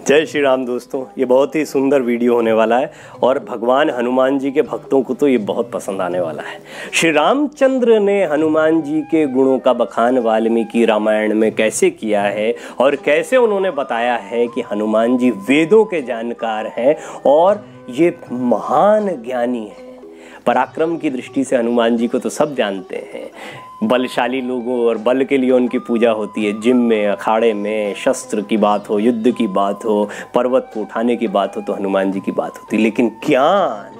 जय श्री राम दोस्तों, ये बहुत ही सुंदर वीडियो होने वाला है और भगवान हनुमान जी के भक्तों को तो ये बहुत पसंद आने वाला है। श्री रामचंद्र ने हनुमान जी के गुणों का बखान वाल्मीकि रामायण में कैसे किया है और कैसे उन्होंने बताया है कि हनुमान जी वेदों के जानकार हैं और ये महान ज्ञानी हैं। पराक्रम की दृष्टि से हनुमान जी को तो सब जानते हैं। बलशाली लोगों और बल के लिए उनकी पूजा होती है। जिम में, अखाड़े में, शस्त्र की बात हो, युद्ध की बात हो, पर्वत को उठाने की बात हो तो हनुमान जी की बात होती है। लेकिन ज्ञान,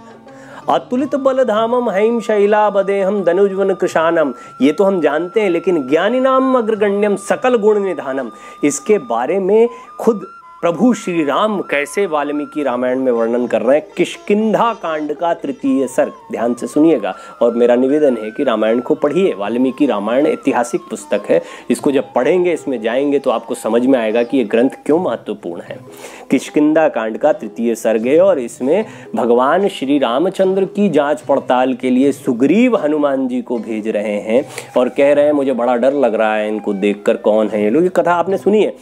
अतुलित बलधामम हैम शैलाबदेहम धनुजवन कृशानम, ये तो हम जानते हैं, लेकिन ज्ञानिनाम अग्रगण्यम सकल गुण निधानम, इसके बारे में खुद प्रभु श्री राम कैसे वाल्मीकि रामायण में वर्णन कर रहे हैं। किष्किंधा कांड का तृतीय सर्ग, ध्यान से सुनिएगा और मेरा निवेदन है कि रामायण को पढ़िए। वाल्मीकि रामायण ऐतिहासिक पुस्तक है, इसको जब पढ़ेंगे, इसमें जाएंगे तो आपको समझ में आएगा कि ये ग्रंथ क्यों महत्वपूर्ण है। किष्किंधा कांड का तृतीय सर्ग है और इसमें भगवान श्री रामचंद्र की जांच पड़ताल के लिए सुग्रीव हनुमान जी को भेज रहे हैं और कह रहे हैं मुझे बड़ा डर लग रहा है इनको देखकर, कौन है ये लोग। ये कथा आपने सुनी है।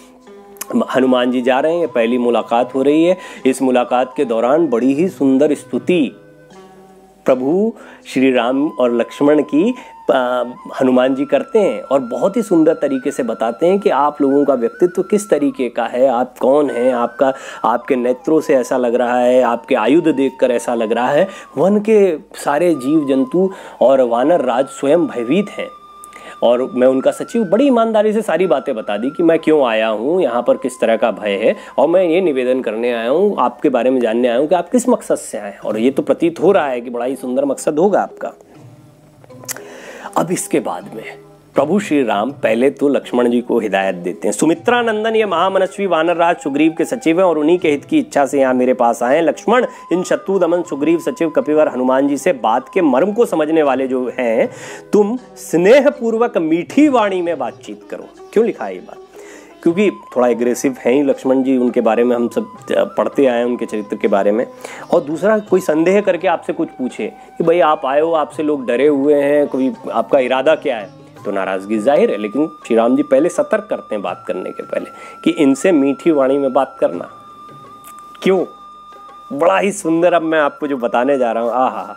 हनुमान जी जा रहे हैं, पहली मुलाकात हो रही है। इस मुलाकात के दौरान बड़ी ही सुंदर स्तुति प्रभु श्री राम और लक्ष्मण की हनुमान जी करते हैं और बहुत ही सुंदर तरीके से बताते हैं कि आप लोगों का व्यक्तित्व किस तरीके का है, आप कौन हैं, आपके नेत्रों से ऐसा लग रहा है, आपके आयुध देखकर ऐसा लग रहा है। वन के सारे जीव जंतु और वानर राज स्वयं भयभीत हैं और मैं उनका सचिव बड़ी ईमानदारी से सारी बातें बता दी कि मैं क्यों आया हूँ, यहाँ पर किस तरह का भय है और मैं ये निवेदन करने आया हूँ, आपके बारे में जानने आया हूँ कि आप किस मकसद से आए। और ये तो प्रतीत हो रहा है कि बड़ा ही सुंदर मकसद होगा आपका। अब इसके बाद में प्रभु श्री राम पहले तो लक्ष्मण जी को हिदायत देते हैं। सुमित्रा नंदन ये महामनस्वी वानर राज सुग्रीव के सचिव हैं और उन्हीं के हित की इच्छा से यहाँ मेरे पास आए हैं। लक्ष्मण, इन शत्रु दमन सुग्रीव सचिव कपिवर हनुमान जी से बात के मर्म को समझने वाले जो हैं, तुम स्नेह पूर्वक मीठी वाणी में बातचीत करो। क्यों लिखा है ये बात? क्योंकि थोड़ा एग्रेसिव हैं ही लक्ष्मण जी, उनके बारे में हम सब पढ़ते आए हैं, उनके चरित्र के बारे में। और दूसरा, कोई संदेह करके आपसे कुछ पूछे कि भाई आप आए हो, आपसे लोग डरे हुए हैं, कोई आपका इरादा क्या है, तो नाराजगी जाहिर है। लेकिन श्री राम जी पहले सतर्क करते हैं बात करने के पहले कि इनसे मीठी वाणी में बात करना। क्यों? बड़ा ही सुंदर अब मैं आपको जो बताने जा रहा हूँ, आहा,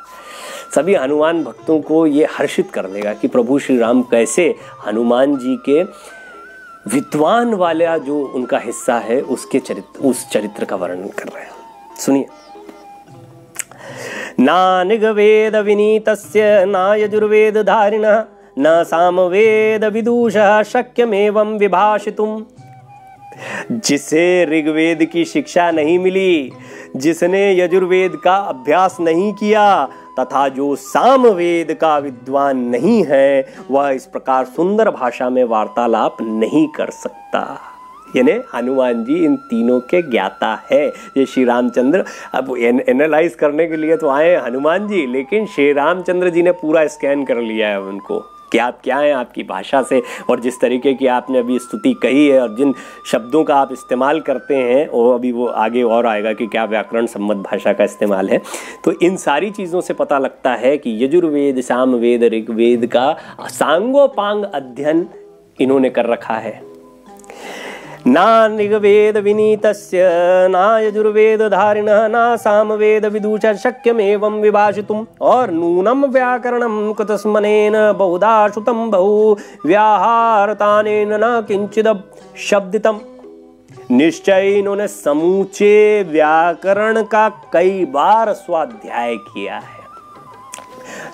सभी हनुमान भक्तों को ये हर्षित कर देगा कि प्रभु श्री राम कैसे हनुमान जी के विद्वान वाला जो उनका हिस्सा है उसके उस चरित्र का वर्णन कर रहे हैं। सुनिए। ना निगवेद विनीतस्य ना यजुर्वेद धारिणः न सामवेद विदुषः शक्यमेवं विभाषितुम। जिसे ऋग्वेद की शिक्षा नहीं मिली, जिसने यजुर्वेद का अभ्यास नहीं किया तथा जो सामवेद का विद्वान नहीं है, वह इस प्रकार सुंदर भाषा में वार्तालाप नहीं कर सकता। यानी हनुमान जी इन तीनों के ज्ञाता है। ये श्री रामचंद्र अब एनालाइज करने के लिए तो आए हनुमान जी, लेकिन श्री रामचंद्र जी ने पूरा स्कैन कर लिया है उनको कि आप क्या हैं आपकी भाषा से, और जिस तरीके की आपने अभी स्तुति कही है और जिन शब्दों का आप इस्तेमाल करते हैं, और अभी वो आगे और आएगा कि क्या व्याकरण सम्मत भाषा का इस्तेमाल है। तो इन सारी चीज़ों से पता लगता है कि यजुर्वेद, सामवेद, ऋग्वेद का सांगोपांग अध्ययन इन्होंने कर रखा है। ना ऋग्वेद विनीतस्य ना यजुर्वेद धारिणः ना सामवेद विदुषः शक्यमेवं विभाषितुम् और नूनम व्याकरणं कृतस्मनेन बहुधा श्रुतं बहु व्याहारतानेन न किंचिद शब्दितम्। निश्चय इन्होंने समूचे व्याकरण का कई बार स्वाध्याय किया है।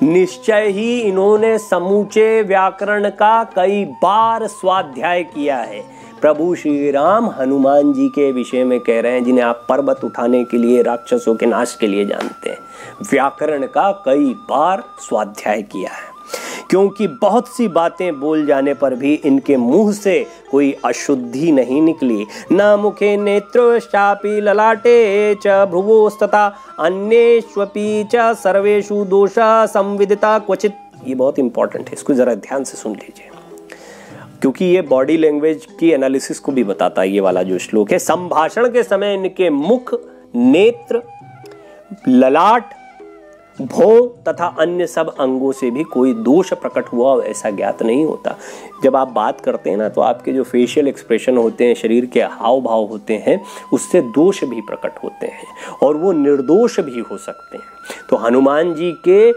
निश्चय ही इन्होंने समूचे व्याकरण का कई बार स्वाध्याय किया है। प्रभु श्री राम हनुमान जी के विषय में कह रहे हैं जिन्हें आप पर्वत उठाने के लिए, राक्षसों के नाश के लिए जानते हैं। व्याकरण का कई बार स्वाध्याय किया है, क्योंकि बहुत सी बातें बोल जाने पर भी इनके मुंह से कोई अशुद्धि नहीं निकली। न मुखे नेत्रोश्चापि ललाटे च भ्रुवोस्तथा अन्येष्वपि च सर्वेषु दोषा संविदिता क्वचित। ये बहुत इंपॉर्टेंट है, इसको जरा ध्यान से सुन लीजिए, क्योंकि ये बॉडी लैंग्वेज की एनालिसिस को भी बताता है। ये वाला जो श्लोक है, संभाषण के समय इनके मुख, नेत्र, ललाट भौं तथा अन्य सब अंगों से भी कोई दोष प्रकट हुआ ऐसा ज्ञात नहीं होता। जब आप बात करते हैं ना, तो आपके जो फेशियल एक्सप्रेशन होते हैं, शरीर के हाव भाव होते हैं, उससे दोष भी प्रकट होते हैं और वो निर्दोष भी हो सकते हैं। तो हनुमान जी के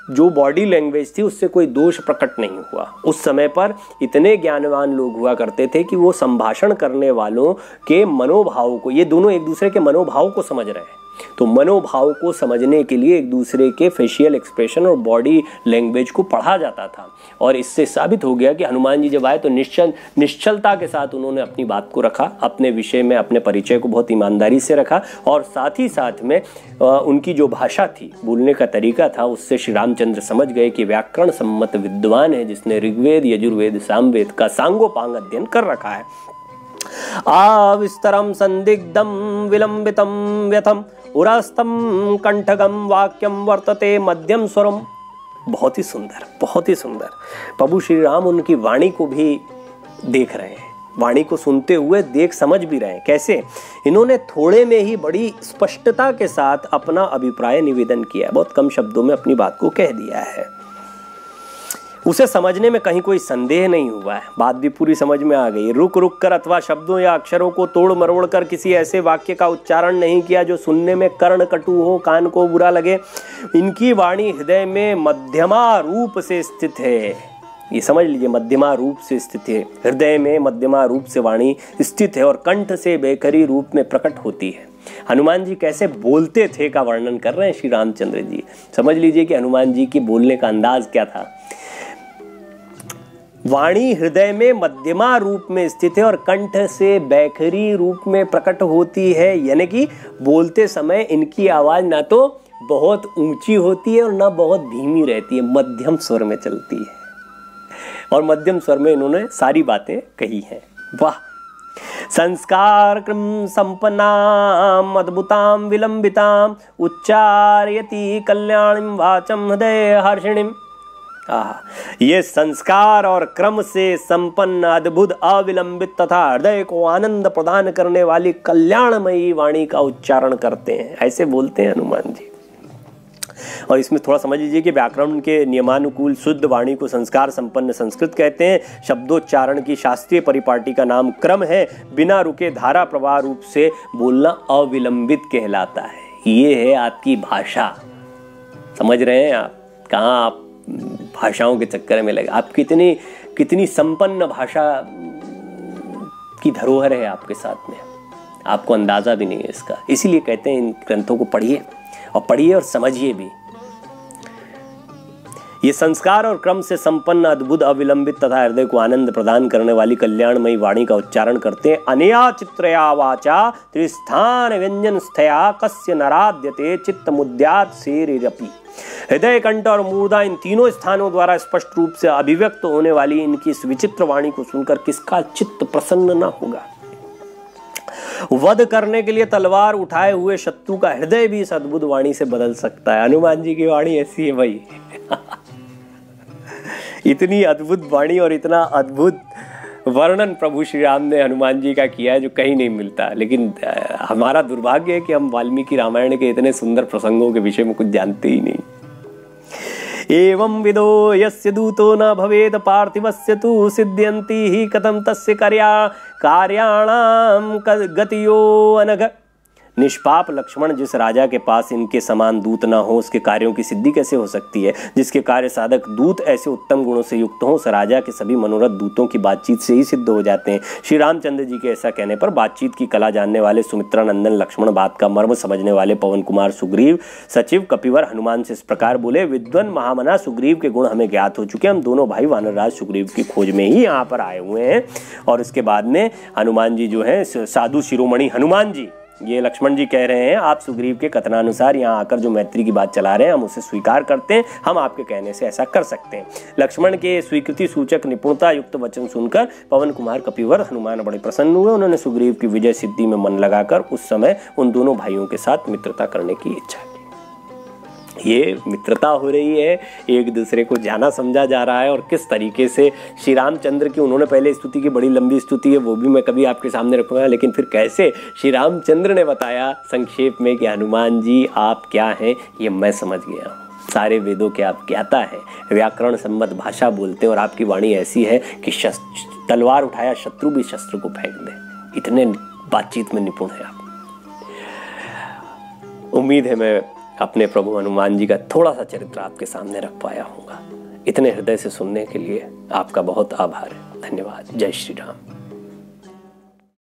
जो बॉडी लैंग्वेज थी उससे कोई दोष प्रकट नहीं हुआ। उस समय पर इतने ज्ञानवान लोग हुआ करते थे कि वो संभाषण करने वालों के मनोभाव को, ये दोनों एक दूसरे के मनोभाव को समझ रहे हैं, तो मनोभाव को समझने के लिए एक दूसरे के फेशियल एक्सप्रेशन और बॉडी लैंग्वेज को पढ़ा जाता था। और इससे साबित हो गया कि हनुमान जी जब आए तो निश्चलता के साथ उन्होंने अपनी बात को रखा, अपने विषय में अपने परिचय को बहुत ईमानदारी से रखा, और साथ ही साथ में उनकी जो भाषा थी, बोलने का तरीका था, उससे श्री रामचंद्र समझ गए कि व्याकरण सम्मत विद्वान है, जिसने ऋग्वेद, यजुर्वेद, सामवेद का सांगोपांग अध्ययन कर रखा है। आविस्तरम संदिग्धम विलंबितम व्यथम उरस्तम कंठगम वाक्यम वर्तते मध्यम स्वरम। बहुत ही सुंदर, बहुत ही सुंदर। प्रभु श्री राम उनकी वाणी को भी देख रहे हैं, वाणी को सुनते हुए देख समझ भी रहे हैं। कैसे? इन्होंने थोड़े में ही बड़ी स्पष्टता के साथ अपना अभिप्राय निवेदन किया है, बहुत कम शब्दों में अपनी बात को कह दिया है। उसे समझने में कहीं कोई संदेह नहीं हुआ है, बात भी पूरी समझ में आ गई। रुक रुक कर अथवा शब्दों या अक्षरों को तोड़ मरोड़ कर किसी ऐसे वाक्य का उच्चारण नहीं किया जो सुनने में कर्ण कटु हो, कान को बुरा लगे। इनकी वाणी हृदय में मध्यमा रूप से स्थित है, ये समझ लीजिए, मध्यमा रूप से स्थित है, हृदय में मध्यमा रूप से वाणी स्थित है और कंठ से बेखरी रूप में प्रकट होती है। हनुमान जी कैसे बोलते थे का वर्णन कर रहे हैं श्री रामचंद्र जी। समझ लीजिए कि हनुमान जी की बोलने का अंदाज क्या था। वाणी हृदय में मध्यमा रूप में स्थित है और कंठ से बैखरी रूप में प्रकट होती है, यानी कि बोलते समय इनकी आवाज ना तो बहुत ऊंची होती है और ना बहुत धीमी रहती है, मध्यम स्वर में चलती है, और मध्यम स्वर में इन्होंने सारी बातें कही हैं। वाह! संस्कार क्रम संपन्नाम अद्भुताम विलंबिताम उच्चारयति कल्याणिम वाचम हृदय हर्षिणीम। ये संस्कार और क्रम से संपन्न, अद्भुत, अविलंबित तथा हृदय को आनंद प्रदान करने वाली कल्याणमयी वाणी का उच्चारण करते हैं, ऐसे बोलते हैं हनुमान जी। और इसमें थोड़ा समझ लीजिए कि व्याकरण के नियमानुकूल शुद्ध वाणी को संस्कार संपन्न संस्कृत कहते हैं। शब्दोच्चारण की शास्त्रीय परिपाटी का नाम क्रम है। बिना रुके धारा प्रवाह रूप से बोलना अविलंबित कहलाता है। ये है आपकी भाषा। समझ रहे हैं आप? कहाँ आप भाषाओं के चक्कर में लगे। आप कितनी संपन्न भाषा की धरोहर है आपके साथ में, आपको अंदाजा भी नहीं है इसका। इसीलिए कहते हैं इन ग्रंथों को पढ़िए और समझिए भी। ये संस्कार और क्रम से संपन्न, अद्भुत, अविलंबित तथा हृदय को आनंद प्रदान करने वाली कल्याणमयी वाणी का उच्चारण करते हैं। अनया चित्रया वाचा त्रिस्थान व्यंजन स्थया कस्य नराद्यते चित्त मुद्यात् शरीरपि। हृदय, कंठ और मूर्धा, इन तीनों स्थानों द्वारा स्पष्ट रूप से अभिव्यक्त होने वाली इनकी इस विचित्र वाणी को सुनकर किसका चित्त प्रसन्न न होगा। वध करने के लिए तलवार उठाए हुए शत्रु का हृदय भी इस अद्भुत वाणी से बदल सकता है। हनुमान जी की वाणी ऐसी है भाई। इतनी अद्भुत वाणी और इतना अद्भुत वर्णन प्रभु श्री राम ने हनुमान जी का किया है जो कहीं नहीं मिलता। लेकिन हमारा दुर्भाग्य है कि हम वाल्मीकि रामायण के इतने सुंदर प्रसंगों के विषय में कुछ जानते ही नहीं। एवं विदो यस्य दूतो न भवेद पार्थिवस्य तु सिद्ध्यन्ति ही कथम तस्य कार्याणाम गतियो अनघ। निष्पाप लक्ष्मण, जिस राजा के पास इनके समान दूत ना हो उसके कार्यों की सिद्धि कैसे हो सकती है। जिसके कार्य साधक दूत ऐसे उत्तम गुणों से युक्त हों, उस राजा के सभी मनोरथ दूतों की बातचीत से ही सिद्ध हो जाते हैं। श्री रामचंद्र जी के ऐसा कहने पर बातचीत की कला जानने वाले सुमित्रा नंदन लक्ष्मण, बात का मर्म समझने वाले पवन कुमार सुग्रीव, सचिव कपिवर हनुमान से इस प्रकार बोले, विद्वन महामना सुग्रीव के गुण हमें ज्ञात हो चुके हैं। हम दोनों भाई वानरराज सुग्रीव की खोज में ही यहाँ पर आए हुए हैं। और इसके बाद में हनुमान जी जो है, साधु शिरोमणि हनुमान जी, ये लक्ष्मण जी कह रहे हैं, आप सुग्रीव के कथनानुसार यहाँ आकर जो मैत्री की बात चला रहे हैं हम उसे स्वीकार करते हैं, हम आपके कहने से ऐसा कर सकते हैं। लक्ष्मण के स्वीकृति सूचक निपुणता युक्त वचन सुनकर पवन कुमार कपिवर हनुमान बड़े प्रसन्न हुए। उन्होंने सुग्रीव की विजय सिद्धि में मन लगाकर उस समय उन दोनों भाइयों के साथ मित्रता करने की इच्छा की। ये मित्रता हो रही है, एक दूसरे को जाना समझा जा रहा है। और किस तरीके से श्री रामचंद्र की उन्होंने पहले स्तुति की, बड़ी लंबी स्तुति है, वो भी मैं कभी आपके सामने रखूंगा। लेकिन फिर कैसे श्री रामचंद्र ने बताया संक्षेप में कि हनुमान जी आप क्या हैं, ये मैं समझ गया हूँ। सारे वेदों के आप ज्ञाता हैं, व्याकरण सम्मत भाषा बोलते हैं और आपकी वाणी ऐसी है कि तलवार उठाया शत्रु भी शस्त्र को फेंक दे, इतने बातचीत में निपुण है आप। उम्मीद है मैं अपने प्रभु हनुमान जी का थोड़ा सा चरित्र आपके सामने रख पाया हूँगा। इतने हृदय से सुनने के लिए आपका बहुत आभार है। धन्यवाद। जय श्री राम।